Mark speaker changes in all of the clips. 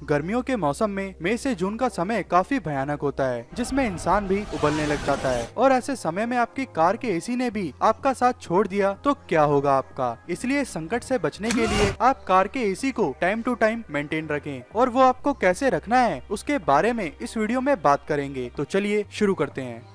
Speaker 1: गर्मियों के मौसम में मई से जून का समय काफी भयानक होता है, जिसमें इंसान भी उबलने लग जाता है। और ऐसे समय में आपकी कार के एसी ने भी आपका साथ छोड़ दिया तो क्या होगा आपका। इसलिए इस संकट से बचने के लिए आप कार के एसी को टाइम टू टाइम मेंटेन रखें, और वो आपको कैसे रखना है उसके बारे में इस वीडियो में बात करेंगे। तो चलिए शुरू करते हैं।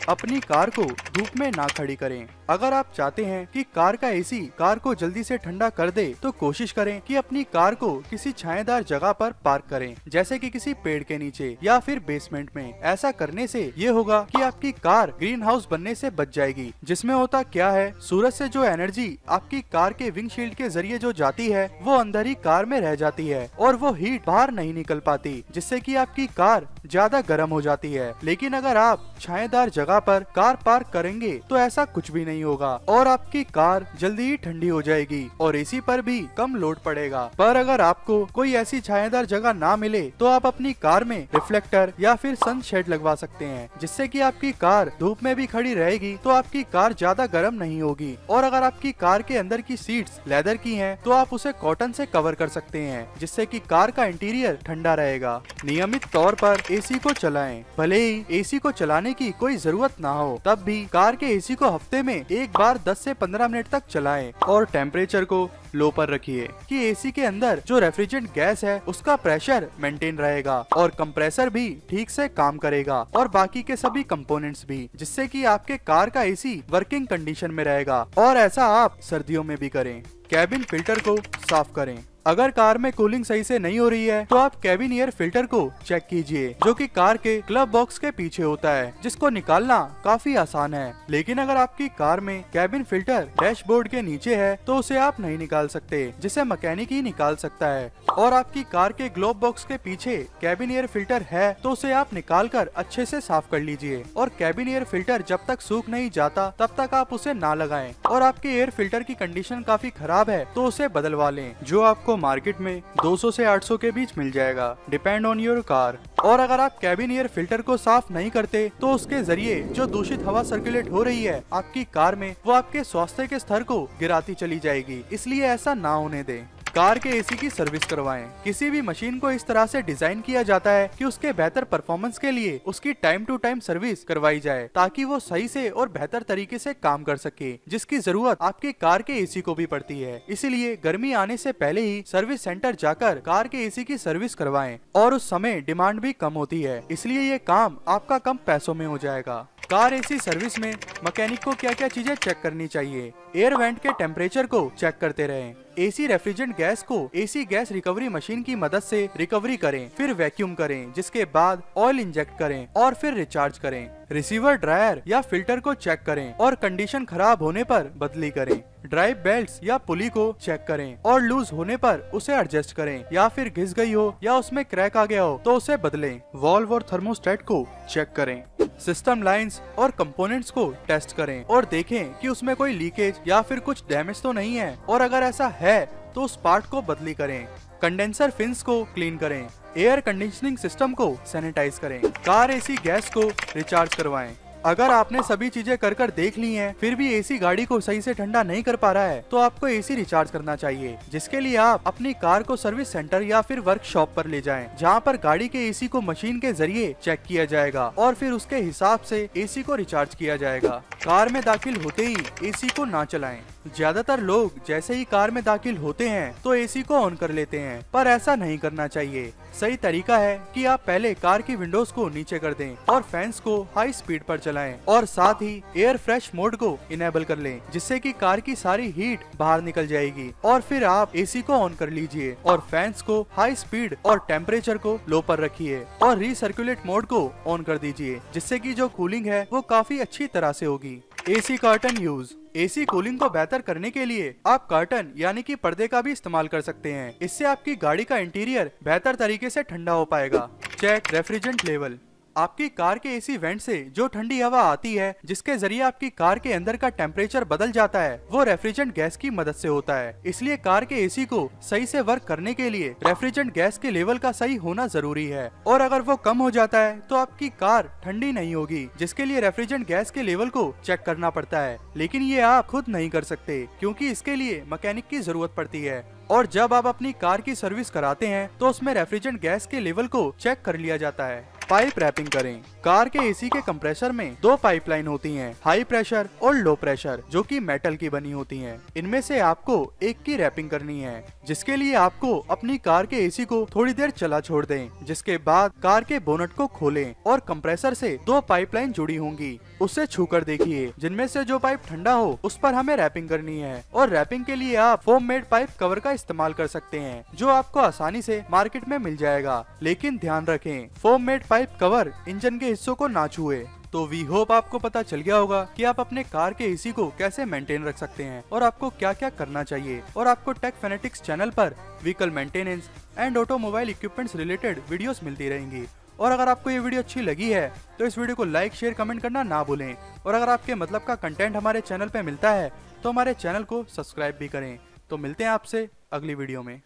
Speaker 1: अपनी कार को धूप में ना खड़ी करें। अगर आप चाहते हैं कि कार का एसी कार को जल्दी से ठंडा कर दे, तो कोशिश करें कि अपनी कार को किसी छायादार जगह पर पार्क करें, जैसे कि किसी पेड़ के नीचे या फिर बेसमेंट में। ऐसा करने से ये होगा कि आपकी कार ग्रीन हाउस बनने से बच जाएगी। जिसमें होता क्या है, सूरज से जो एनर्जी आपकी कार के विंडशील्ड के जरिए जो जाती है, वो अंदर ही कार में रह जाती है और वो हीट बाहर नहीं निकल पाती, जिससे कि आपकी कार ज्यादा गर्म हो जाती है। लेकिन अगर आप छायादार जगह पर कार पार्क करेंगे तो ऐसा कुछ भी नहीं होगा और आपकी कार जल्दी ही ठंडी हो जाएगी और एसी पर भी कम लोड पड़ेगा। पर अगर आपको कोई ऐसी छायादार जगह ना मिले तो आप अपनी कार में रिफ्लेक्टर या फिर सन शेड लगवा सकते हैं, जिससे कि आपकी कार धूप में भी खड़ी रहेगी तो आपकी कार ज्यादा गर्म नहीं होगी। और अगर आपकी कार के अंदर की सीट्स लेदर की हैं, तो आप उसे कॉटन से कवर कर सकते हैं, जिससे कि कार का इंटीरियर ठंडा रहेगा। नियमित तौर पर एसी को चलाएं। भले ही एसी को चलाने की कोई जरूरत ना हो, तब भी कार के एसी को हफ्ते में एक बार 10 से 15 मिनट तक चलाएं और टेम्परेचर को लो पर रखिए कि एसी के अंदर जो रेफ्रिजरेंट गैस है उसका प्रेशर मेंटेन रहेगा और कंप्रेसर भी ठीक से काम करेगा और बाकी के सभी कंपोनेंट्स भी, जिससे कि आपके कार का एसी वर्किंग कंडीशन में रहेगा। और ऐसा आप सर्दियों में भी करें। कैबिन फिल्टर को साफ करें। अगर कार में कूलिंग सही से नहीं हो रही है तो आप कैबिन एयर फिल्टर को चेक कीजिए, जो कि कार के ग्लव बॉक्स के पीछे होता है, जिसको निकालना काफी आसान है। लेकिन अगर आपकी कार में कैबिन फिल्टर डैशबोर्ड के नीचे है तो उसे आप नहीं निकाल सकते, जिसे मैकेनिक ही निकाल सकता है। और आपकी कार के ग्लव बॉक्स के पीछे कैबिन एयर फिल्टर है तो उसे आप निकाल कर अच्छे से साफ कर लीजिए। और कैबिन एयर फिल्टर जब तक सूख नहीं जाता तब तक आप उसे ना लगाएं। और आपके एयर फिल्टर की कंडीशन काफी खराब है तो उसे बदलवा लें, जो आपको मार्केट में 200 से 800 के बीच मिल जाएगा, डिपेंड ऑन योर कार। और अगर आप कैबिन एयर फिल्टर को साफ नहीं करते तो उसके जरिए जो दूषित हवा सर्कुलेट हो रही है आपकी कार में, वो आपके स्वास्थ्य के स्तर को गिराती चली जाएगी। इसलिए ऐसा ना होने दें। कार के एसी की सर्विस करवाएं। किसी भी मशीन को इस तरह से डिजाइन किया जाता है कि उसके बेहतर परफॉर्मेंस के लिए उसकी टाइम टू टाइम सर्विस करवाई जाए, ताकि वो सही से और बेहतर तरीके से काम कर सके, जिसकी जरूरत आपके कार के एसी को भी पड़ती है। इसीलिए गर्मी आने से पहले ही सर्विस सेंटर जाकर कार के एसी की सर्विस करवाएं। और उस समय डिमांड भी कम होती है, इसलिए ये काम आपका कम पैसों में हो जाएगा। कार एसी सर्विस में मैकेनिक को क्या क्या चीजें चेक करनी चाहिए। एयर वेंट के टेम्परेचर को चेक करते रहें। एसी रेफ्रिजरेंट गैस को एसी गैस रिकवरी मशीन की मदद से रिकवरी करें, फिर वैक्यूम करें, जिसके बाद ऑयल इंजेक्ट करें और फिर रिचार्ज करें। रिसीवर ड्रायर या फिल्टर को चेक करें और कंडीशन खराब होने पर बदली करें। ड्राइव बेल्ट्स या पुली को चेक करें और लूज होने पर उसे एडजस्ट करें, या फिर घिस गई हो या उसमें क्रैक आ गया हो तो उसे बदलें। वॉल्व और थर्मोस्टेट को चेक करें। सिस्टम लाइंस और कंपोनेंट्स को टेस्ट करें और देखें कि उसमें कोई लीकेज या फिर कुछ डैमेज तो नहीं है, और अगर ऐसा है तो उस पार्ट को बदली करें। कंडेंसर फिन्स को क्लीन करें। एयर कंडीशनिंग सिस्टम को सैनिटाइज करें। कार एसी गैस को रिचार्ज करवाएं। अगर आपने सभी चीजें कर देख ली हैं, फिर भी एसी गाड़ी को सही से ठंडा नहीं कर पा रहा है, तो आपको एसी रिचार्ज करना चाहिए, जिसके लिए आप अपनी कार को सर्विस सेंटर या फिर वर्कशॉप पर ले जाएं, जहां पर गाड़ी के एसी को मशीन के जरिए चेक किया जाएगा और फिर उसके हिसाब से एसी को रिचार्ज किया जाएगा। कार में दाखिल होते ही एसी को ना चलाएं। ज्यादातर लोग जैसे ही कार में दाखिल होते हैं तो एसी को ऑन कर लेते हैं, पर ऐसा नहीं करना चाहिए। सही तरीका है कि आप पहले कार की विंडोज को नीचे कर दें और फैंस को हाई स्पीड पर चलाएं, और साथ ही एयर फ्रेश मोड को इनेबल कर लें, जिससे कि कार की सारी हीट बाहर निकल जाएगी। और फिर आप एसी को ऑन कर लीजिए और फैंस को हाई स्पीड और टेम्परेचर को लो पर रखिए और रीसर्कुलेट मोड को ऑन कर दीजिए, जिससे कि जो कूलिंग है वो काफी अच्छी तरह से होगी। AC curtain use. AC cooling को बेहतर करने के लिए आप कर्टन यानी कि पर्दे का भी इस्तेमाल कर सकते हैं। इससे आपकी गाड़ी का इंटीरियर बेहतर तरीके से ठंडा हो पाएगा। Check refrigerant level. आपकी कार के एसी वेंट से जो ठंडी हवा आती है, जिसके जरिए आपकी कार के अंदर का टेम्परेचर बदल जाता है, वो रेफ्रिजरेंट गैस की मदद से होता है। इसलिए कार के एसी को सही से वर्क करने के लिए रेफ्रिजरेंट गैस के लेवल का सही होना जरूरी है। और अगर वो कम हो जाता है तो आपकी कार ठंडी नहीं होगी, जिसके लिए रेफ्रिजरेंट गैस के लेवल को चेक करना पड़ता है। लेकिन ये आप खुद नहीं कर सकते, क्योंकि इसके लिए मैकेनिक की जरूरत पड़ती है। और जब आप अपनी कार की सर्विस कराते हैं तो उसमें रेफ्रिजरेंट गैस के लेवल को चेक कर लिया जाता है। पाइप रैपिंग करें। कार के एसी के कंप्रेसर में दो पाइपलाइन होती हैं, हाई प्रेशर और लो प्रेशर, जो कि मेटल की बनी होती हैं। इनमें से आपको एक की रैपिंग करनी है, जिसके लिए आपको अपनी कार के एसी को थोड़ी देर चला छोड़ दें, जिसके बाद कार के बोनट को खोलें और कंप्रेसर से दो पाइपलाइन जुड़ी होंगी, उससे छूकर देखिए। जिनमें से जो पाइप ठंडा हो उस पर हमें रैपिंग करनी है। और रैपिंग के लिए आप फोम मेड पाइप कवर का इस्तेमाल कर सकते हैं, जो आपको आसानी से मार्केट में मिल जाएगा। लेकिन ध्यान रखें, foam made pipe cover engine के हिस्सों को ना छुए। तो वी होप आपको पता चल गया होगा कि आप अपने कार के एसी को कैसे मेंटेन रख सकते हैं और आपको क्या क्या करना चाहिए। और आपको टेक फैनेटिक्स चैनल पर vehicle maintenance and automobile equipments related videos मिलती रहेंगी। और अगर आपको ये वीडियो अच्छी लगी है तो इस वीडियो को लाइक, शेयर, कमेंट करना ना भूलें। और अगर आपके मतलब का कंटेंट हमारे चैनल पे मिलता है तो हमारे चैनल को सब्सक्राइब भी करें। तो मिलते हैं आपसे अगली वीडियो में।